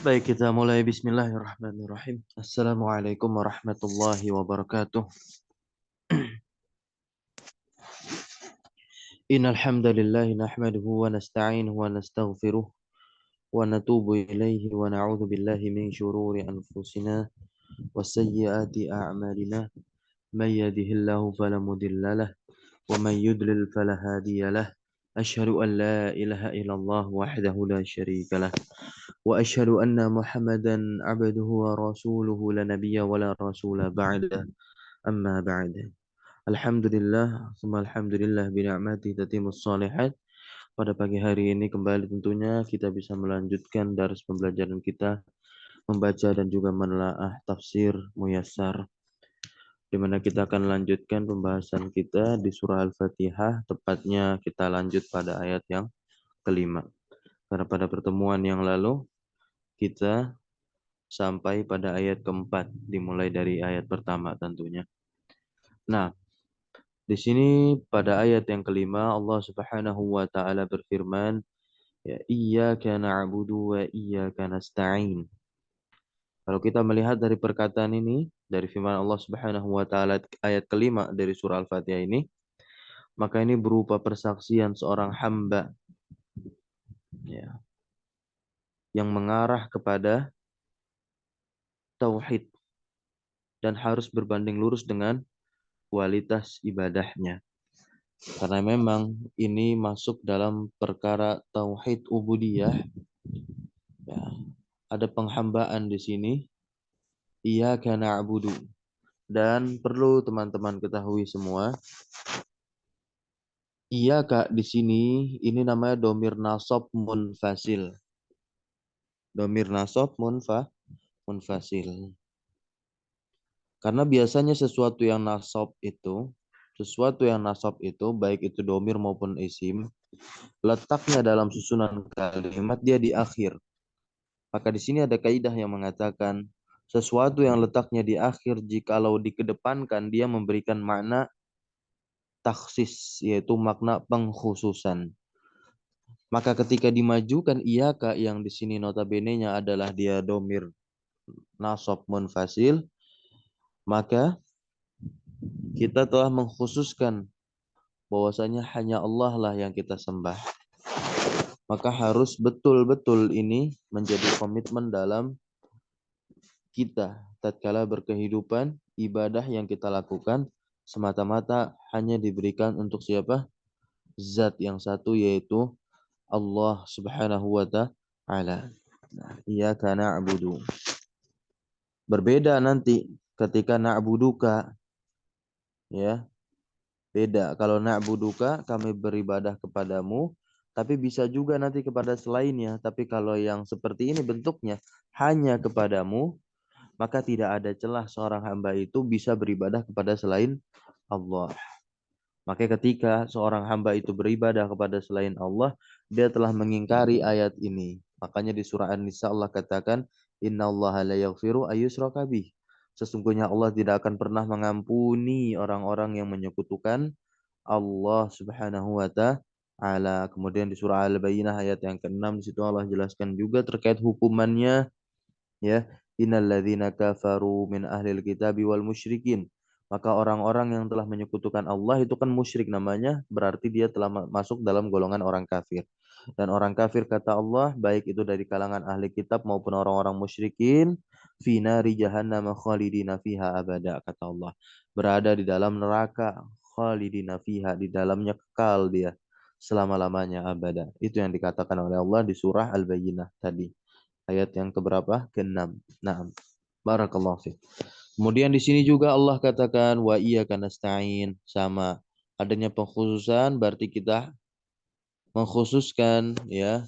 Baik, kita mulai. Bismillahirrahmanirrahim. Assalamualaikum warahmatullahi wabarakatuh. Innal hamdalillah nahmaduhu wa nasta'inuhu wa nastaghfiruh wa natubu ilaihi wa na'udzu billahi min shururi anfusina wa sayyiati a'malina. May yahdihillahu fala mudilla lahu wa may yudlil fala hadiya lahu. Asyhadu an la ilaha illallah wahdahu la syarika lahu wa asyhadu anna Muhammadan 'abduhu wa rasuluhu la nabiyya wa la rasula ba'da. Amma ba'd. Alhamdulillah, semua alhamdulillah bini'mati tatimus shalihat. Pada pagi hari ini kembali tentunya kita bisa melanjutkan dari pembelajaran kita membaca dan juga menelaah tafsir Muyassar, di mana kita akan lanjutkan pembahasan kita di surah Al-Fatihah, tepatnya kita lanjut pada ayat yang kelima. Karena pada pertemuan yang lalu kita sampai pada ayat keempat, dimulai dari ayat pertama tentunya. Nah, di sini pada ayat yang kelima Allah Subhanahu wa taala berfirman, ya iyyaka na'budu wa iyyaka nasta'in. Kalau kita melihat dari perkataan ini, dari firman Allah Subhanahu wa taala ayat kelima dari surah Al-Fatihah ini, maka ini berupa persaksian seorang hamba, ya, yang mengarah kepada tauhid dan harus berbanding lurus dengan kualitas ibadahnya. Karena memang ini masuk dalam perkara tauhid ubudiyah, ya, ada penghambaan di sini. Iyyaka na'budu. Dan perlu teman-teman ketahui semua, iyyaka di sini ini namanya domir nasab munfasil. Domir nasab munfasil. Karena biasanya sesuatu yang nasab itu baik itu domir maupun isim, letaknya dalam susunan kalimat dia di akhir. Maka di sini ada kaidah yang mengatakan sesuatu yang letaknya di akhir jikalau dikedepankan dia memberikan makna taksis, yaitu makna pengkhususan. Maka ketika dimajukan iyyaka yang di sini notabene-nya adalah dia domir nasab munfasil, maka kita telah mengkhususkan bahwasanya hanya Allah lah yang kita sembah. Maka harus betul-betul ini menjadi komitmen dalam kita tatkala berkehidupan, ibadah yang kita lakukan semata-mata hanya diberikan untuk siapa? Zat yang satu, yaitu Allah Subhanahu wa taala. Nah, iyyaka na'budu. Berbeda nanti ketika na'buduka, ya. Beda. Kalau na'buduka kami beribadah kepadamu, tapi bisa juga nanti kepada selainnya. Tapi kalau yang seperti ini bentuknya hanya kepadamu, maka tidak ada celah seorang hamba itu bisa beribadah kepada selain Allah. Maka ketika seorang hamba itu beribadah kepada selain Allah, dia telah mengingkari ayat ini. Makanya di surah An-Nisa Allah katakan, innallaha la yaghfiru ayyushraka bih. Sesungguhnya Allah tidak akan pernah mengampuni orang-orang yang menyekutukan Allah Subhanahu wa taala. Kemudian di surah Al-Bayyinah ayat yang ke-6 di situ Allah jelaskan juga terkait hukumannya, ya. Innalladzina kafaru min ahlil kitabi wal musyrikin. Maka orang-orang yang telah menyekutukan Allah itu kan musyrik namanya, berarti dia telah masuk dalam golongan orang kafir. Dan orang kafir kata Allah, baik itu dari kalangan ahli kitab maupun orang-orang musyrikin, fi nari jahannam khalidina fiha abada, kata Allah. Berada di dalam neraka, khalidina fiha, di dalamnya kekal dia selama-lamanya abada. Itu yang dikatakan oleh Allah di surah Al-Bayyinah tadi. Ayat yang keberapa? Ke-6. Nah, barakallahu fiik. Kemudian di sini juga Allah katakan wa iyyaka nasta'in, sama adanya pengkhususan berarti kita mengkhususkan, ya,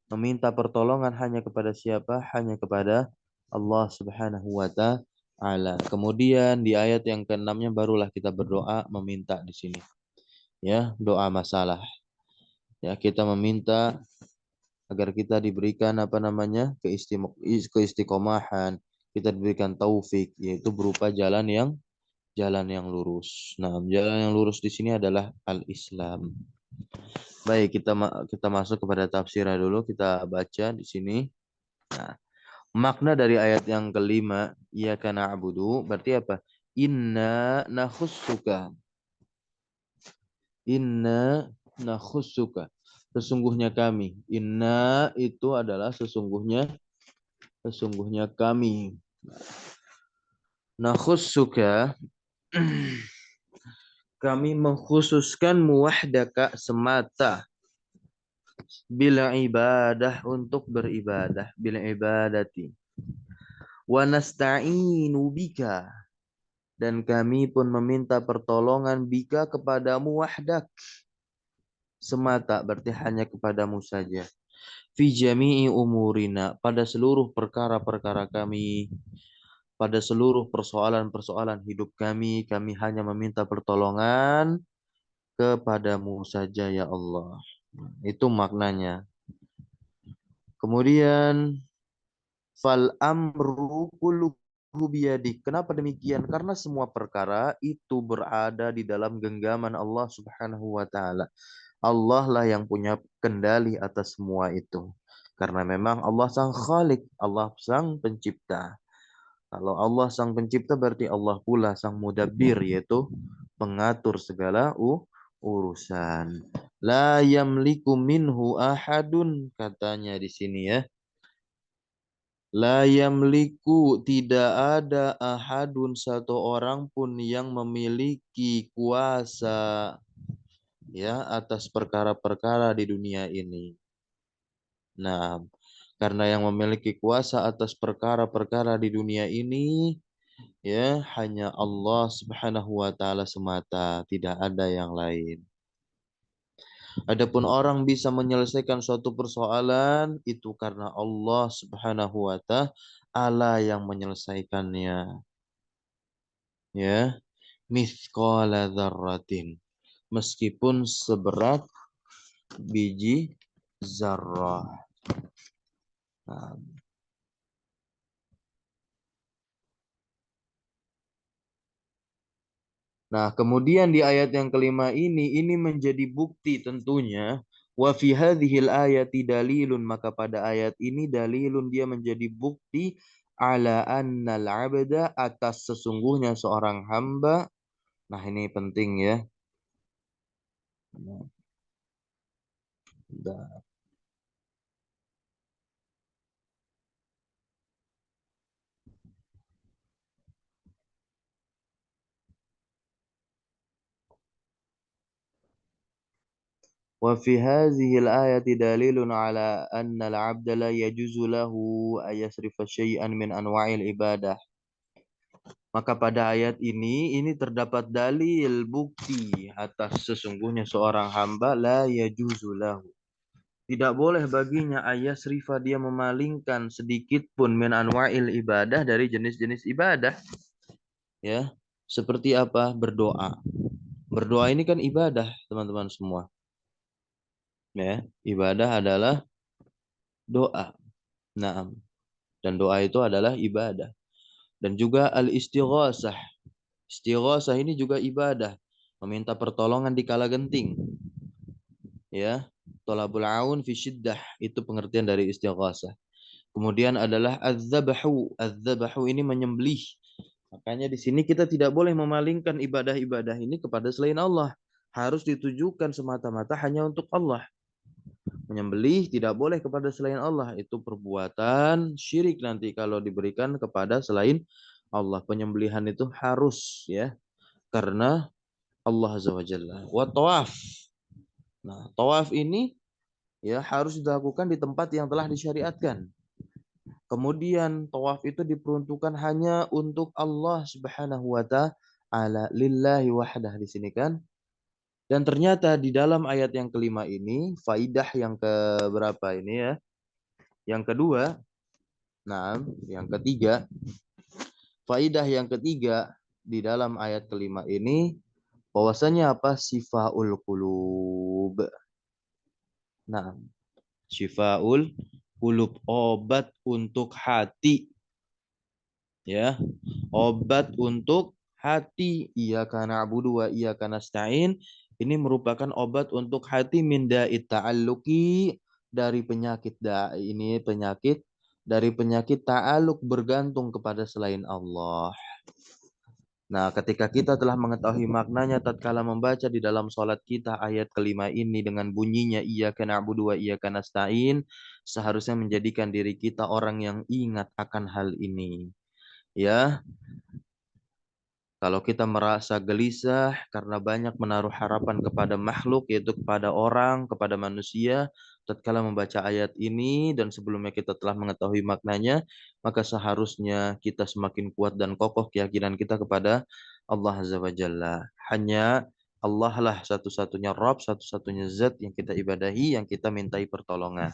meminta pertolongan hanya kepada siapa? Hanya kepada Allah Subhanahu wa taala. Kemudian di ayat yang ke-6-nya barulah kita berdoa meminta di sini. Ya, doa masalah. Ya, kita meminta agar kita diberikan keistiqomahan, kita diberikan taufik, yaitu berupa jalan yang lurus. Nah, jalan yang lurus di sini adalah al-Islam. Baik, kita masuk kepada tafsirnya dulu. Kita baca di sini. Nah, makna dari ayat yang kelima, iyyaka na'budu, berarti apa? Inna nakhussuka. Inna nakhussuka. Sesungguhnya kami. Inna itu adalah sesungguhnya kami. Nakhussuka, kami mengkhususkanmu wahdaka semata bil ibadah, untuk beribadah, bil ibadati. Wa nasta'inu bika, dan kami pun meminta pertolongan bika kepadamu wahdak, semata, berarti hanya kepadamu saja. Fi jami'i umurina, pada seluruh perkara-perkara kami, pada seluruh persoalan-persoalan hidup kami hanya meminta pertolongan kepadamu saja ya Allah. Itu maknanya. Kemudian fal amru kulluhu biyadik. Kenapa demikian? Karena semua perkara itu berada di dalam genggaman Allah Subhanahu wa taala. Allah lah yang punya kendali atas semua itu. Karena memang Allah sang Khalik, Allah sang pencipta. Kalau Allah sang pencipta berarti Allah pula sang mudabbir, yaitu pengatur segala urusan. La yamliku minhu ahadun, katanya di sini ya. La yamliku, tidak ada ahadun, satu orang pun yang memiliki kuasa ya atas perkara-perkara di dunia ini. Nah, karena yang memiliki kuasa atas perkara-perkara di dunia ini ya hanya Allah Subhanahu wa taala semata, tidak ada yang lain. Adapun orang bisa menyelesaikan suatu persoalan itu karena Allah Subhanahu wa taala yang menyelesaikannya. Ya, mithqala dzarratin. Meskipun seberat biji zarrah. Nah, kemudian di ayat yang kelima ini menjadi bukti tentunya, wa fi hadhil ayati dalilun, maka pada ayat ini dalilun, dia menjadi bukti ala annal abda, atas sesungguhnya seorang hamba. Nah, ini penting ya. Nah, wa fi hadhil ayati dalilun ala anna al-'abda la yajuzu lahu ay yasrifa syai'an min anwa'il ibadah. Maka pada ayat ini terdapat dalil bukti atas sesungguhnya seorang hamba la yajuzu lahu. Tidak boleh baginya ayasrifa, dia memalingkan sedikit pun min anwa'il ibadah, dari jenis-jenis ibadah. Ya, seperti apa? Berdoa. Berdoa ini kan ibadah, teman-teman semua. Ya, ibadah adalah doa. Nah, dan doa itu adalah ibadah. Dan juga al-istighasah. Istighasah ini juga ibadah. Meminta pertolongan di kala genting. Ya, tolabul aun fi syiddah, itu pengertian dari istighasah. Kemudian adalah az-zabahu. Az-zabahu ini menyembelih. Makanya di sini kita tidak boleh memalingkan ibadah-ibadah ini kepada selain Allah. Harus ditujukan semata-mata hanya untuk Allah. Menyembelih tidak boleh kepada selain Allah. Itu perbuatan syirik nanti kalau diberikan kepada selain Allah. Penyembelihan itu harus ya, karena Allah Azza wa Jalla. Wa tawaf. Nah, tawaf ini ya harus dilakukan di tempat yang telah disyariatkan. Kemudian tawaf itu diperuntukkan hanya untuk Allah Subhanahu wa taala, lillahi wahdah di sini kan. Dan ternyata di dalam ayat yang kelima ini, faidah yang keberapa ini ya? Yang kedua, nah, yang ketiga, faidah yang ketiga di dalam ayat kelima ini, bahwasanya apa? Sifaul qulub. Nah, syifaul qulub, obat untuk hati. Ya, obat untuk hati. Iyyaka na'budu wa iyyaka nasta'in, Ini merupakan obat untuk hati min da'it ta'alluqi, dari penyakit ini penyakit dari penyakit ta'alluq, bergantung kepada selain Allah. Nah, ketika kita telah mengetahui maknanya tatkala membaca di dalam sholat kita ayat kelima ini dengan bunyinya iyyaka na'budu wa iyyaka nasta'in, seharusnya menjadikan diri kita orang yang ingat akan hal ini. Ya, kalau kita merasa gelisah karena banyak menaruh harapan kepada makhluk, yaitu kepada orang, kepada manusia, tatkala membaca ayat ini dan sebelumnya kita telah mengetahui maknanya, maka seharusnya kita semakin kuat dan kokoh keyakinan kita kepada Allah Azza wa Jalla. Hanya Allah lah satu-satunya Rabb, satu-satunya zat yang kita ibadahi, yang kita mintai pertolongan.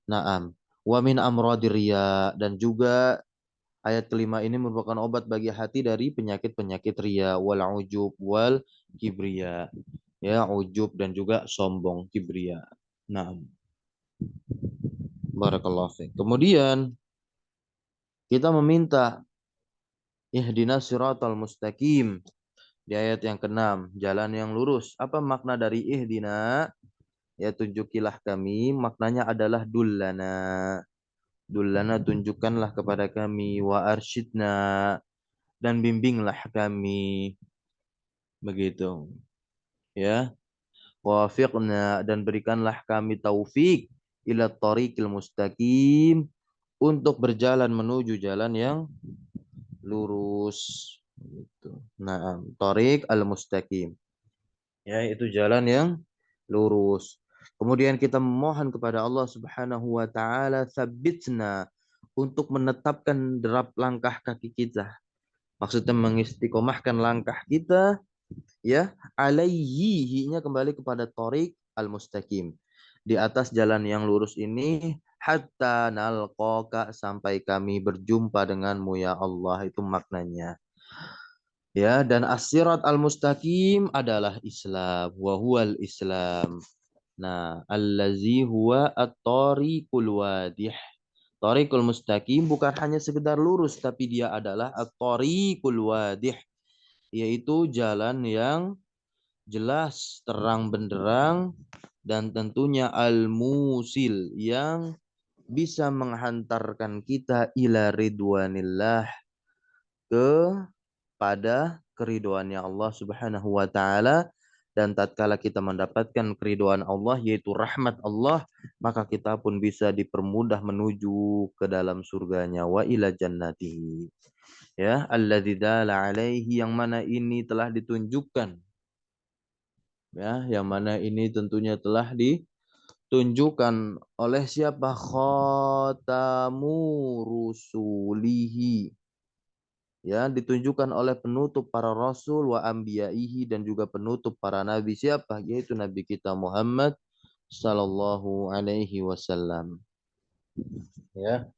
Naam. Wa min amradir riya, dan juga ayat kelima ini merupakan obat bagi hati dari penyakit-penyakit riya, wal ujub wal kibria. Ya, ujub dan juga sombong, kibria. Nah, barakallahu fiik. Kemudian kita meminta ihdinas siratal mustaqim di ayat yang keenam, jalan yang lurus. Apa makna dari ihdina? Ya, tunjukilah kami. Maknanya adalah dullana. Dullana, tunjukkanlah kepada kami, wa arsyidna, dan bimbinglah kami. Begitu. Ya, wafiqna, dan berikanlah kami taufik ila tariqil mustaqim, untuk berjalan menuju jalan yang lurus, gitu. Nah, tariq al mustaqim, ya, itu jalan yang lurus. Kemudian kita memohon kepada Allah Subhanahu wa taala, sabitna, untuk menetapkan derap langkah kaki kita. Maksudnya mengistiqomahkan langkah kita, ya, alaihi, nya kembali kepada Tariq al-mustaqim, di atas jalan yang lurus ini, hatta nalqaka, sampai kami berjumpa denganmu ya Allah, itu maknanya. Ya, dan as-sirat al-mustaqim adalah Islam, wa huwal Islam. Nah, allazi huwa at-tariqul wadih. Tariqul mustaqim bukan hanya sekedar lurus, tapi dia adalah at-tariqul wadih, yaitu jalan yang jelas, terang benderang, dan tentunya al-musil, yang bisa menghantarkan kita ila ridwanillah, ke pada keriduannya Allah Subhanahu wa taala. Dan tatkala kita mendapatkan keriduan Allah, yaitu rahmat Allah, maka kita pun bisa dipermudah menuju ke dalam surganya, wa ila jannatihi. Ya, alladzi dala alaihi, yang mana ini telah ditunjukkan, ya, yang mana ini tentunya telah ditunjukkan oleh siapa? Khatamu rusulihi, ya, ditunjukkan oleh penutup para rasul, wa ambiyaihi, dan juga penutup para nabi. Siapa? Yaitu Nabi kita Muhammad sallallahu alaihi wasallam. Ya,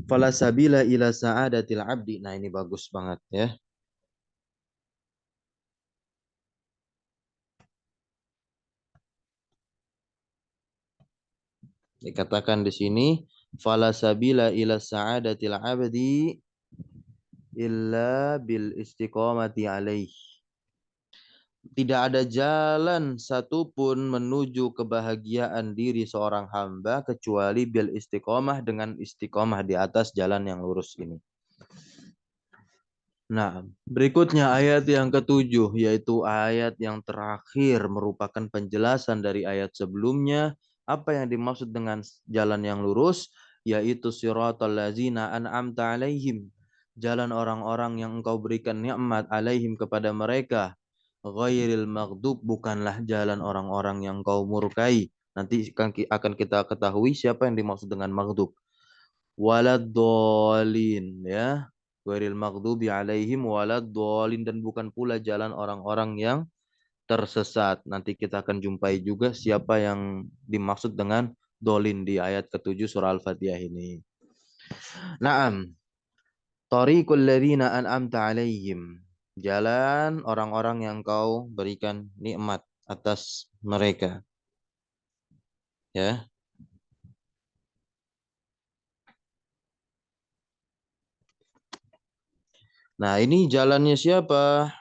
fala sabila ila sa'adatil abdi. Nah, ini bagus banget, ya. Dikatakan di sini, fala sabila ila sa'adatil abdi illa bil istiqomati alaih. Tidak ada jalan satupun menuju kebahagiaan diri seorang hamba kecuali bil istiqomah, dengan istiqomah di atas jalan yang lurus ini. Nah, berikutnya ayat yang ketujuh, yaitu ayat yang terakhir, merupakan penjelasan dari ayat sebelumnya. Apa yang dimaksud dengan jalan yang lurus? Yaitu siratal lazina an'amta alaihim, jalan orang-orang yang engkau berikan nikmat alaihim kepada mereka. Ghairil maghdub, bukanlah jalan orang-orang yang engkau murkai. Nanti akan kita ketahui siapa yang dimaksud dengan maghdub. Waladdallin, ya. Ghairil maghdubi alaihim waladdallin, dan bukan pula jalan orang-orang yang tersesat. Nanti kita akan jumpai juga siapa yang dimaksud dengan dolin di ayat ketujuh surah Al-Fatihah ini. Naam, tariqul ladzina an'amta alaihim, jalan orang-orang yang kau berikan nikmat atas mereka, ya. Nah, ini jalannya siapa?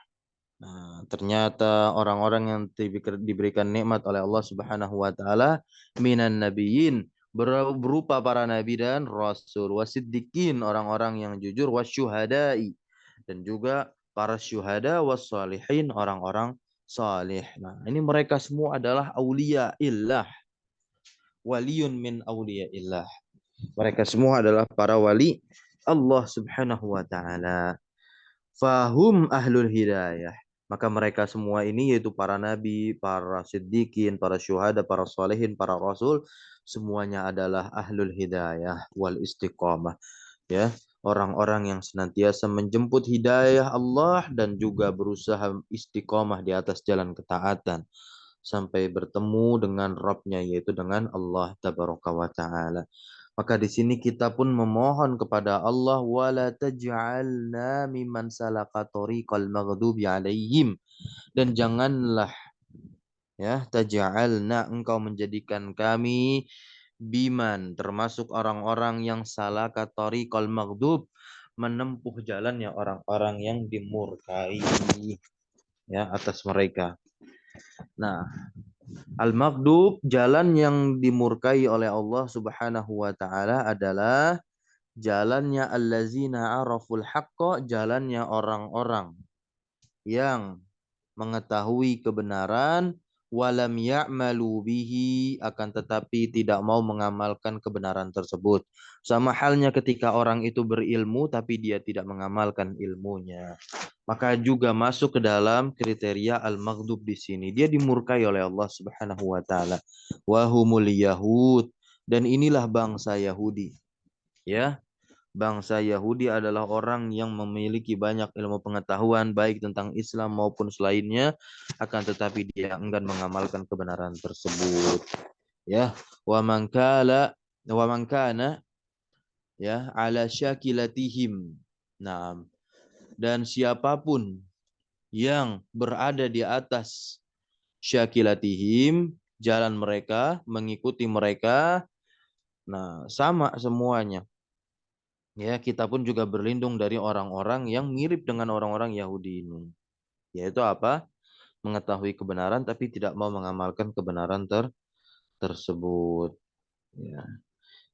Nah, ternyata orang-orang yang diberikan nikmat oleh Allah Subhanahu wa taala minan nabiyyin berupa para nabi dan rasul, wasiddiqin orang-orang yang jujur, wasyuhada'i dan juga para syuhada, wassalihin orang-orang salih. Nah, ini mereka semua adalah aulia illah, waliyun min aulia illah. Mereka semua adalah para wali Allah Subhanahu wa taala. Fahum ahlul hidayah. Maka mereka semua ini yaitu para nabi, para siddiqin, para syuhada, para solehin, para rasul, semuanya adalah ahlul hidayah wal istiqamah. Ya, orang-orang yang senantiasa menjemput hidayah Allah dan juga berusaha istiqamah di atas jalan ketaatan sampai bertemu dengan Rabb-nya yaitu dengan Allah Tabaraka wa Ta'ala. Maka di sini kita pun memohon kepada Allah wala taj'alna mimman salaka tariqal maghdubi alaihim dan janganlah ya taj'alna engkau menjadikan kami biman termasuk orang-orang yang salaka tariqal maghdub menempuh jalannya orang-orang yang dimurkai ya atas mereka. Nah, al-maghdub jalan yang dimurkai oleh Allah Subhanahu wa taala adalah jalannya allazina araful haqqa, jalannya orang-orang yang mengetahui kebenaran walam ya'malu bihi akan tetapi tidak mau mengamalkan kebenaran tersebut. Sama halnya ketika orang itu berilmu tapi dia tidak mengamalkan ilmunya. Maka juga masuk ke dalam kriteria al-maghdub di sini. Dia dimurkai oleh Allah Subhanahu wa taala. Wa humul yahud dan inilah bangsa Yahudi. Ya, bangsa Yahudi adalah orang yang memiliki banyak ilmu pengetahuan baik tentang Islam maupun selainnya, akan tetapi dia enggan mengamalkan kebenaran tersebut. Ya, wa man kana ya ala syakilatihim. Nah, dan siapapun yang berada di atas syakilatihim, jalan mereka, mengikuti mereka, nah sama semuanya. Ya, kita pun juga berlindung dari orang-orang yang mirip dengan orang-orang Yahudi ini. Yaitu apa? Mengetahui kebenaran tapi tidak mau mengamalkan kebenaran tersebut. Ya.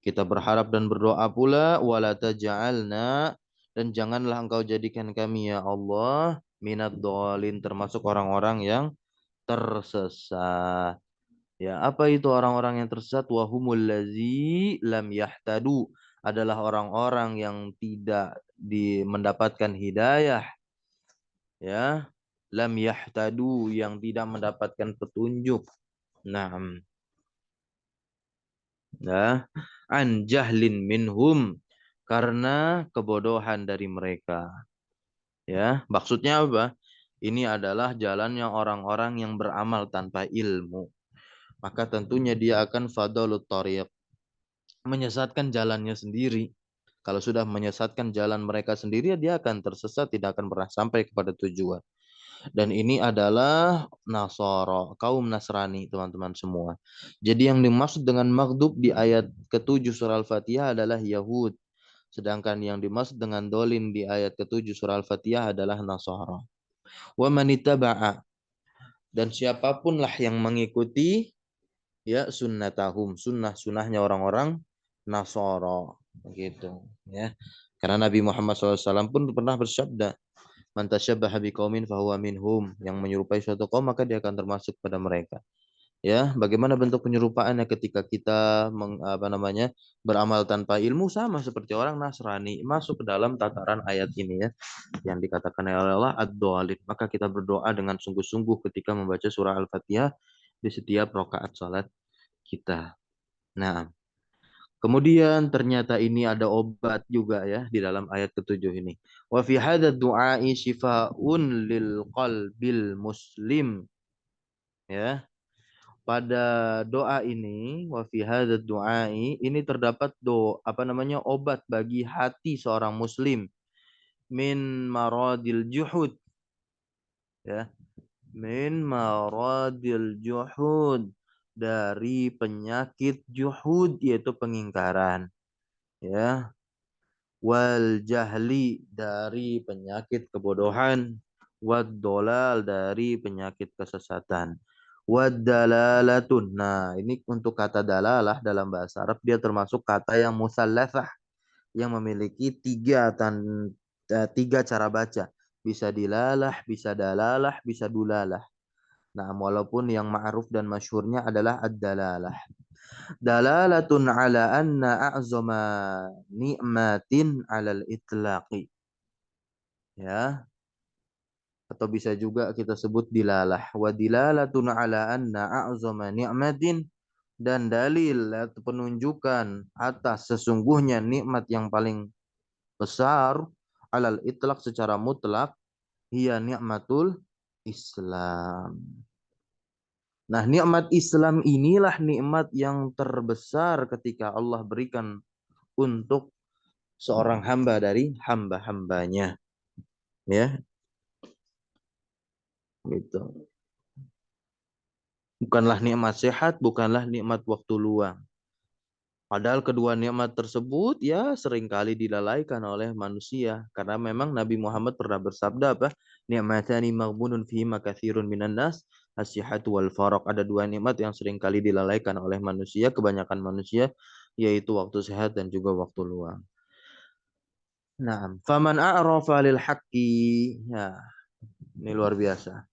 Kita berharap dan berdoa pula wala taj'alna dan janganlah engkau jadikan kami ya Allah minad dhalin termasuk orang-orang yang tersesat. Ya, apa itu orang-orang yang tersesat? Wahumul lazi lam yahtadu adalah orang-orang yang tidak mendapatkan hidayah, ya. Lam yahtadu yang tidak mendapatkan petunjuk. Nah, ya. An jahlin minhum karena kebodohan dari mereka. Ya, maksudnya apa? Ini adalah jalannya orang-orang yang beramal tanpa ilmu. Maka tentunya dia akan fadalut tariq, menyesatkan jalannya sendiri. Kalau sudah menyesatkan jalan mereka sendiri, dia akan tersesat, tidak akan pernah sampai kepada tujuan. Dan ini adalah Nasara, kaum Nasrani, teman-teman semua. Jadi yang dimaksud dengan maghdub di ayat ke-7 surah Al-Fatihah adalah Yahud. Sedangkan yang dimaksud dengan dolin di ayat ke-7 surah Al-Fatihah adalah Nasara. Wa manittaba'a dan siapapun lah yang mengikuti ya sunnatahum, sunnahnya orang-orang Nasara begitu ya. Karena Nabi Muhammad SAW pun pernah bersabda, man tasyabbaha biqaumin fahuwa minhum, yang menyerupai suatu kaum maka dia akan termasuk pada mereka. Ya, bagaimana bentuk penyerupaannya ketika kita beramal tanpa ilmu sama seperti orang Nasrani masuk ke dalam tataran ayat ini ya yang dikatakan oleh Allah ad-dhalin. Maka kita berdoa dengan sungguh-sungguh ketika membaca surah Al-Fatihah di setiap rakaat salat kita. Nah, kemudian ternyata ini ada obat juga ya di dalam ayat ketujuh ini. Wa fi hadzal du'ai syifaun lil qalbil muslim. Ya, pada doa ini wa fi hadzal du'ai ini terdapat obat bagi hati seorang muslim min maradil juhud ya, min maradil juhud dari penyakit juhud yaitu pengingkaran ya, wal jahli dari penyakit kebodohan, Wad-dolal dari penyakit kesesatan. Wad-dalalatun. Nah, ini untuk kata dalalah dalam bahasa Arab dia termasuk kata yang musallatsah yang memiliki tiga cara baca. Bisa dilalah, bisa dalalah, bisa dulalah. Nah, walaupun yang ma'ruf dan masyhurnya adalah ad-dalalah. Dalalatun ala anna a'zama ni'matin 'alal itlaqi. Ya, atau bisa juga kita sebut dilalah. Wa dilalatun ala anna a'zama ni'matin, dan dalil atau penunjukan atas sesungguhnya nikmat yang paling besar alal itlaq secara mutlak hiya nikmatul Islam. Nah, nikmat Islam inilah nikmat yang terbesar ketika Allah berikan untuk seorang hamba dari hamba-hambanya. Ya, gitu. Bukanlah nikmat sehat, bukanlah nikmat waktu luang. Padahal kedua nikmat tersebut ya seringkali dilalaikan oleh manusia. Karena memang Nabi Muhammad pernah bersabda apa? Ni'matani maghbunun fihima katsirun minan nas, as-sihhatu wal faraq. Ada dua nikmat yang seringkali dilalaikan oleh manusia, kebanyakan manusia, yaitu waktu sehat dan juga waktu luang. Nah, faman a'rafa lil haqqi. Ya, ini luar biasa.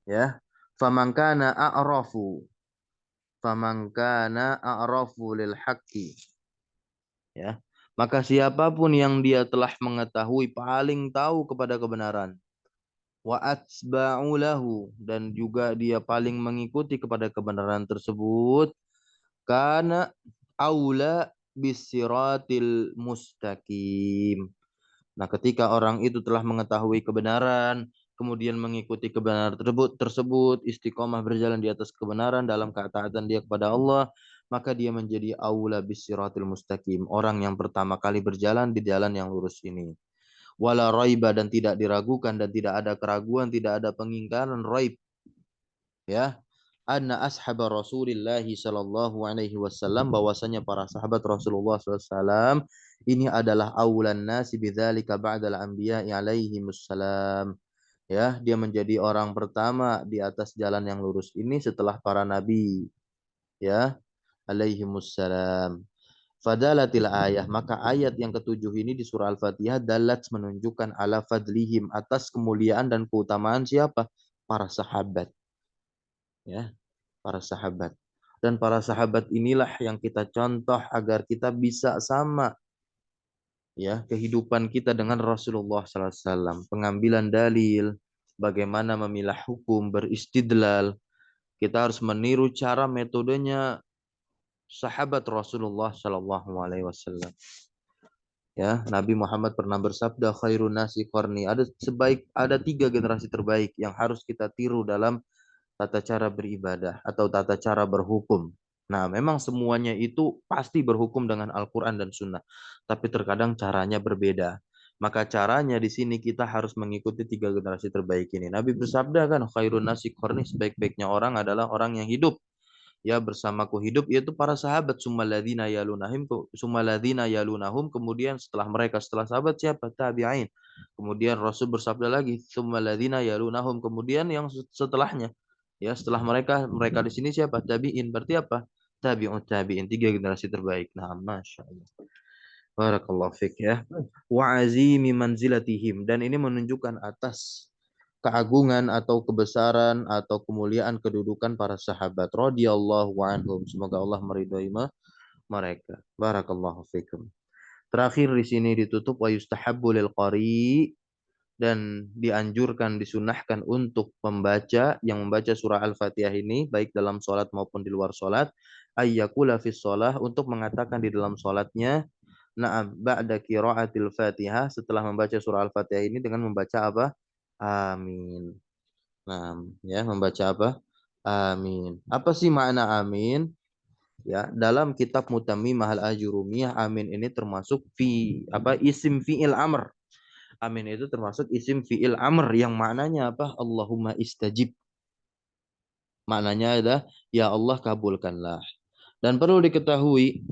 Ya. Faman kana a'rafu. Faman kana a'rafu lil haqqi. Ya. Maka siapapun yang dia telah mengetahui paling tahu kepada kebenaran, wa atsba'u lahu, dan juga dia paling mengikuti kepada kebenaran tersebut, kana aula bisiratil mustaqim. Nah, ketika orang itu telah mengetahui kebenaran, kemudian mengikuti kebenaran tersebut, istiqomah berjalan di atas kebenaran dalam ketaatan dia kepada Allah, maka dia menjadi aula bisiratil mustaqim, orang yang pertama kali berjalan di jalan yang lurus ini. Wala raiba, dan tidak diragukan dan tidak ada keraguan, tidak ada pengingkaran raib, ya. Anna ashaba Rasulillah sallallahu alaihi wasallam, bahwasanya para sahabat Rasulullah SAW ini adalah awlan nasi bidzalika ba'dal anbiya'i alaihi wassalam. Ya, dia menjadi orang pertama di atas jalan yang lurus ini setelah para nabi, ya, alaihi wassalam. Fadalatil ayah, maka ayat yang ketujuh ini di surah Al-Fatihah dalat menunjukkan ala fadlihim, atas kemuliaan dan keutamaan siapa? Para sahabat, ya, para sahabat. Dan para sahabat inilah yang kita contoh agar kita bisa sama, ya, kehidupan kita dengan Rasulullah SAW. Pengambilan dalil, bagaimana memilah hukum, beristidlal. Kita harus meniru cara metodenya sahabat Rasulullah SAW. Ya, Nabi Muhammad pernah bersabda, khairun nasi qarni. Ada tiga generasi terbaik yang harus kita tiru dalam tata cara beribadah atau tata cara berhukum. Nah, memang semuanya itu pasti berhukum dengan Al-Quran dan Sunnah. Tapi terkadang caranya berbeda. Maka caranya di sini kita harus mengikuti tiga generasi terbaik ini. Nabi bersabda kan, khairun nasi qarni, sebaik-baiknya orang adalah orang yang hidup ya bersamaku hidup, yaitu para sahabat, summaladina yalunahum, kemudian setelah sahabat siapa? Tabi'in. Kemudian Rasul bersabda lagi, summaladina yalunahum, kemudian yang setelahnya, ya setelah mereka, mereka di sini siapa? Tabi'in. Berarti apa? Tabi'un tabi'in, tiga generasi terbaik. Nah, masya Allah, barakallahu fik, ya. Wa azimi manzilatihim, dan ini menunjukkan atas keagungan atau kebesaran atau kemuliaan kedudukan para sahabat radhiyallahu anhum. Semoga Allah meridhai mereka. Barakallahu fikum. Terakhir di sini ditutup wa yustahabbu lil qari, dan dianjurkan, disunahkan untuk pembaca yang membaca surah Al-Fatihah ini baik dalam sholat maupun di luar sholat, ayyakula fis sholah, untuk mengatakan di dalam sholatnya, na'am, ba'da qiraatil Fatihah, setelah membaca surah Al-Fatihah ini dengan membaca apa? Amin. Nah, ya, membaca apa? Amin. Apa sih makna amin? Ya, dalam kitab Mutammimah al-Ajurumiyah, amin ini termasuk isim fi'il amr. Amin itu termasuk isim fi'il amr yang maknanya apa? Allahumma istajib. Maknanya adalah ya Allah kabulkanlah. Dan perlu diketahui,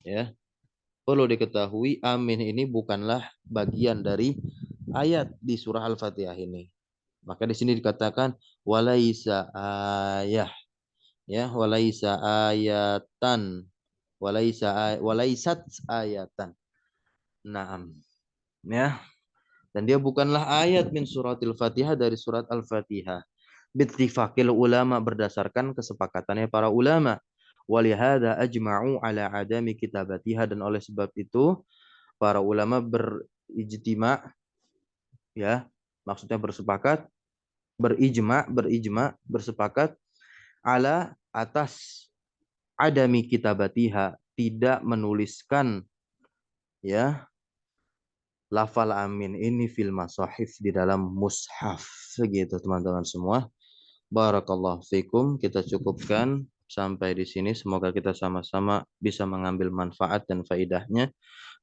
ya, perlu diketahui amin ini bukanlah bagian dari ayat di surah Al-Fatihah ini. Maka di sini dikatakan walaisa ayah, ya, walaisa ayatan, walaisat ayatan. Naam. Ya, dan dia bukanlah ayat min suratil Fatihah, dari surat Al-Fatihah. Bittifaqil ulama, berdasarkan kesepakatannya para ulama. Walihada ajma'u ala adami kitabatiha, dan oleh sebab itu para ulama berijtima, ya, maksudnya bersepakat, berijma, bersepakat ala, atas adami kitabatiha, tidak menuliskan, ya, lafal amin ini fil masahif, di dalam mushaf. Segitu teman-teman semua. Barakallahu fikum. Kita cukupkan sampai di sini. Semoga kita sama-sama bisa mengambil manfaat dan faidahnya.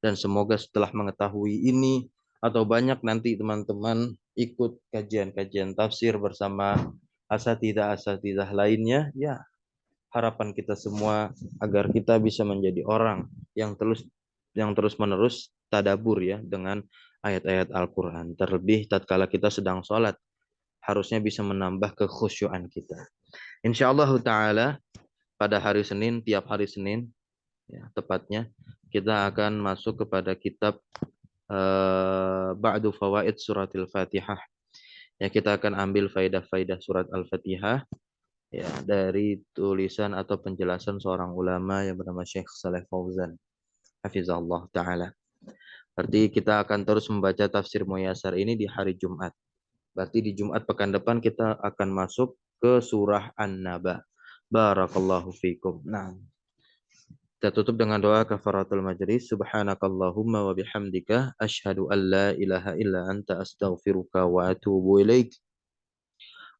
Dan semoga setelah mengetahui ini, atau banyak nanti teman-teman ikut kajian-kajian tafsir bersama asatidah-asatidah lainnya, ya, harapan kita semua agar kita bisa menjadi orang yang terus menerus tadabur, ya, dengan ayat-ayat Al-Quran. Terlebih tatkala kita sedang sholat, harusnya bisa menambah kekhusyuan kita. Insyaallah taala pada hari Senin, tiap hari Senin, ya, tepatnya kita akan masuk kepada kitab Ba'du Fawaid Suratil Fatihah. Ya, kita akan ambil faidah-faidah surat Al-Fatihah, ya, dari tulisan atau penjelasan seorang ulama yang bernama Syekh Saleh Fauzan hafizahullah taala. Berarti kita akan terus membaca tafsir Muyassar ini di hari Jumat. Berarti di Jumat pekan depan kita akan masuk ke surah An-Naba. Barakallahu fikum. Nah, kita tutup dengan doa kafaratul majlis. Subhanakallahumma wa bihamdika asyhadu an la ilaha illa anta astaghfiruka wa atubu ilaik.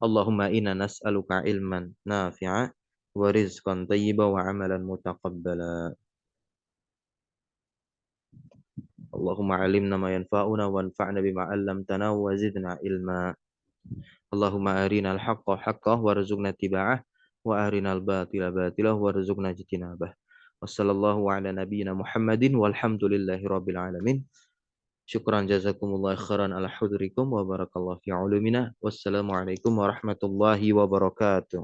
Allahumma inna nas'aluka ilman nafi'a wa rizqan thayyiba wa amalan mutaqabbala. Allahumma alimna ma yanfa'una wanfa'na bima 'allamtana wa zidna ilma. Allahumma arina al-haqqa haqqah warzuqna tiba'ah wa arina al-batila batilah warzuqna jitinabah. Wassallallahu ala nabiyyina Muhammadin walhamdulillahi rabbil alamin. Syukran jazakumullah khairan ala hudrikum wa barakallahu fi ulumina. Wassalamualaikum warahmatullahi wabarakatuh.